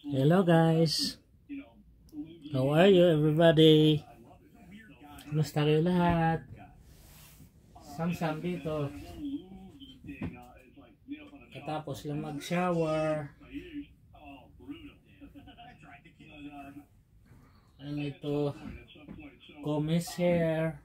Hello guys, how are you everybody? Kumusta kayo lahat? Samsam dito. Katapos lang mag-shower. Ano ito? Comb his hair.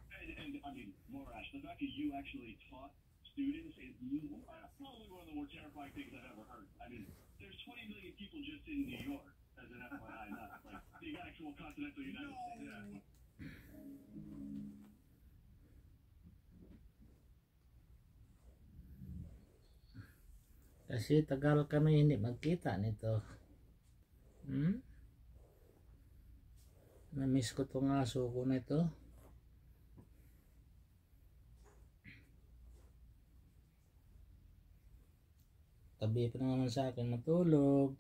There's 20 million people just in New York, as an FYI, not like the actual continental United States. Kasi tagal kami hindi magkita nito. Na-miss ko itong aso ko na ito. Tabi pa naman sa akin matulog.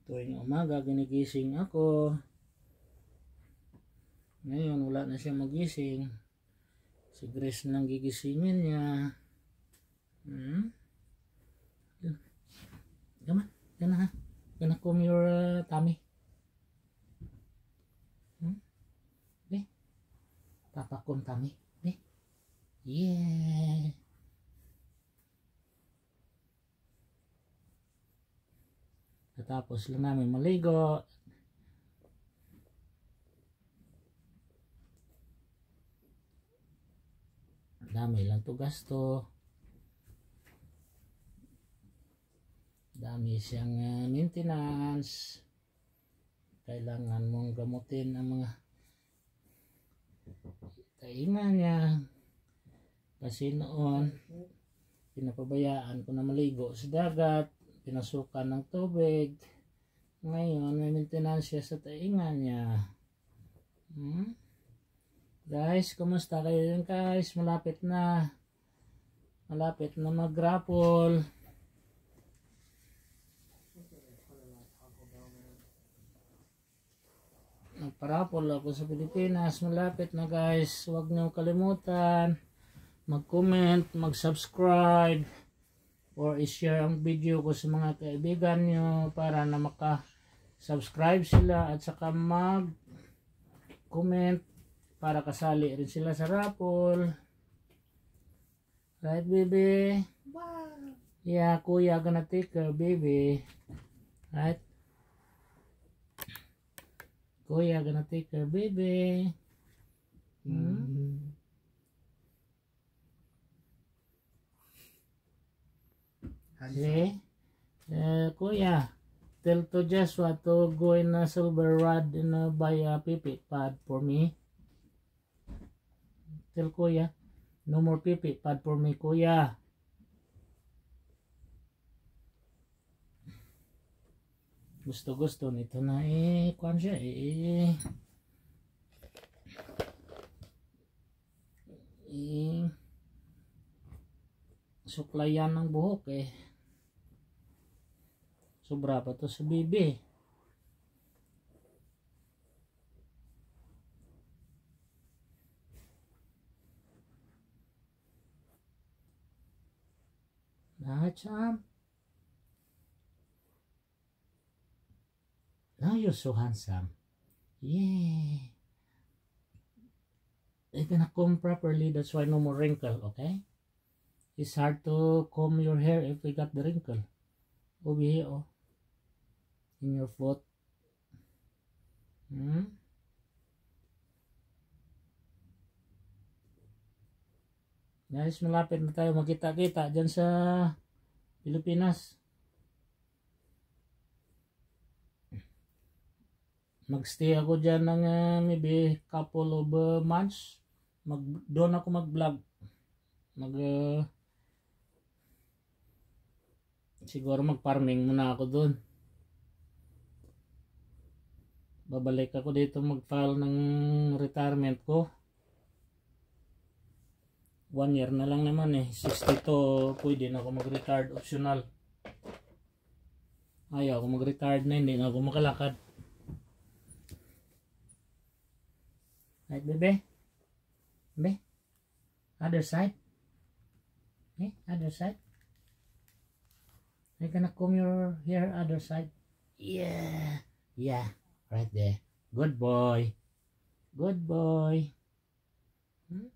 Tuwing umaga ginigising ako. Ngayon wala na siya magising. Si Grace nang gigisingin niya. Come on, gonna comb your tummy. Okay, Papa comb tummy. Okay, yeah. Tapos lang namin maligo. Dami lang to gasto. Dami siyang maintenance. Kailangan mong gamutin ang mga tainga niya. Kasi noon pinapabayaan ko na maligo sa dagat, pinasukan ng tubig. Ngayon may maintenance siya sa tainga niya. Guys, kumusta kayo din guys? Malapit na mag-raffle. Nagpa-raffle ako sa Pilipinas. Malapit na guys. Huwag niyo kalimutan mag-comment, mag-subscribe, or i-share ang video ko sa mga kaibigan nyo para na maka-subscribe sila at saka mag-comment para kasali rin sila sa raffle. Right, baby? Wow. Yeah, kuya gonna take her, baby. Right? Kuya gonna take her, baby. See? Kuya, tell to Joshua to go in a silver rod and buy a pipit pad for me. Tell Kuya, no more pipit pad for me, Kuya. Gusto nito na kuan siya suklayan ng buhok sobra pa to sa bibi. Nacham. Now you're so handsome. Yeah. You're gonna comb properly, that's why no more wrinkle, okay? It's hard to comb your hair if we got the wrinkle. Over here, in your foot. Guys, malapit na tayo magkita-kita dyan sa Pilipinas. Magstay ako dyan ng maybe couple of months. Doon ako mag-vlog. Siguro mag-farming muna ako doon. Babalik ako dito mag-file ng retirement ko. 1 year na lang naman 62 pwede na ako mag-retired optional. Ayaw ako mag-retired na, hindi na ako makalakad. Right, baby? Baby? Other side? Okay, other side. You're gonna comb your hair other side. Yeah. Yeah. Right there. Good boy. Good boy. Hmm?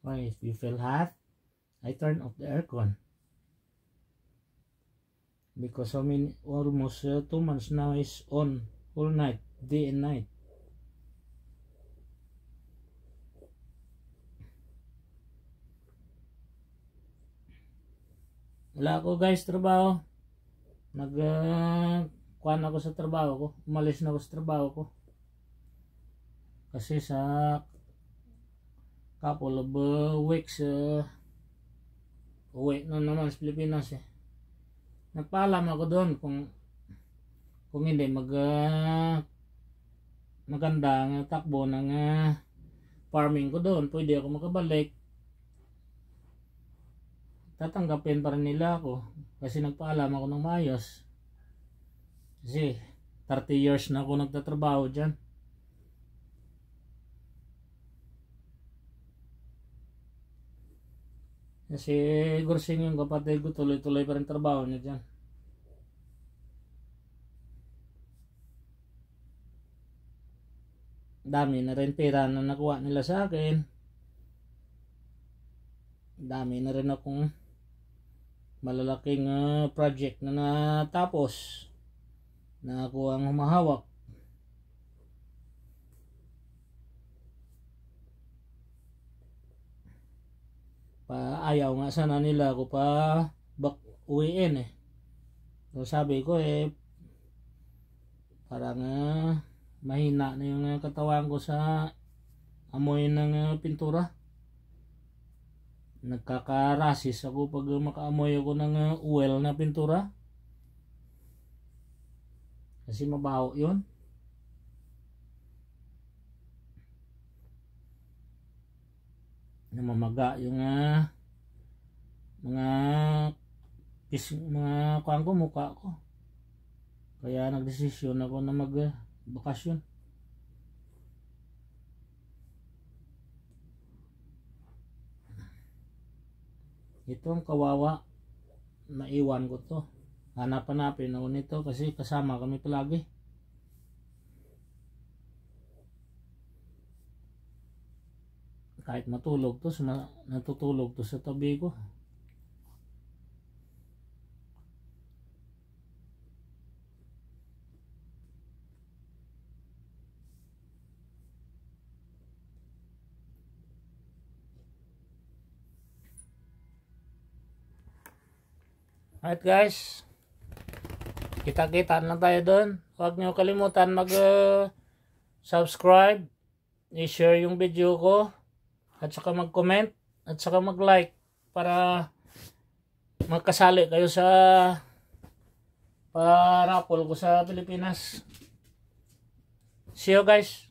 Why, if you feel hot, I turn off the aircon. Because I mean, almost 2 months now is on all night, day and night. Wala ako guys, trabaho. Kuhan ako sa trabaho ko. Umalis na ako sa trabaho ko. Kasi sa couple of weeks, uwi na naman sa Pilipinas eh. Nagpaalam ako doon kung hindi maganda ang takbo ng farming ko doon, pwede ako makabalik. Tatanggapin pa rin nila ako kasi nagpaalam ako ng maayos. Kasi 30 years na ako nagtatrabaho dyan. Kasi Gursing yung kapatid ko, tuloy-tuloy pa rin trabaho niya dyan. Dami na rin pera na nakuha nila sa akin. Dami na rin akong malalaking project na natapos na ako ang humahawak. Ayaw nga sana nila ako pa uwiin eh. So sabi ko parang mahina na yung katawan ko sa amoy ng pintura. Nagkakarasis ako pag makaamoy ako ng oil na pintura. Kasi mabaho yun. Namamaga yung mga kuhaan ko, mukha ko. Kaya nagdesisyon ako na magbakasyon. Itong kawawa, naiwan ko to. Hanap-hanapin ako nito kasi kasama kami palagi. Kahit matulog to, natutulog to sa tabi ko. Alright guys, kita-kita lang tayo doon. Huwag niyo kalimutan mag-subscribe, i-share yung video ko, at saka mag-comment, at saka mag-like para magkasali kayo sa raffle ko sa Pilipinas. See you guys!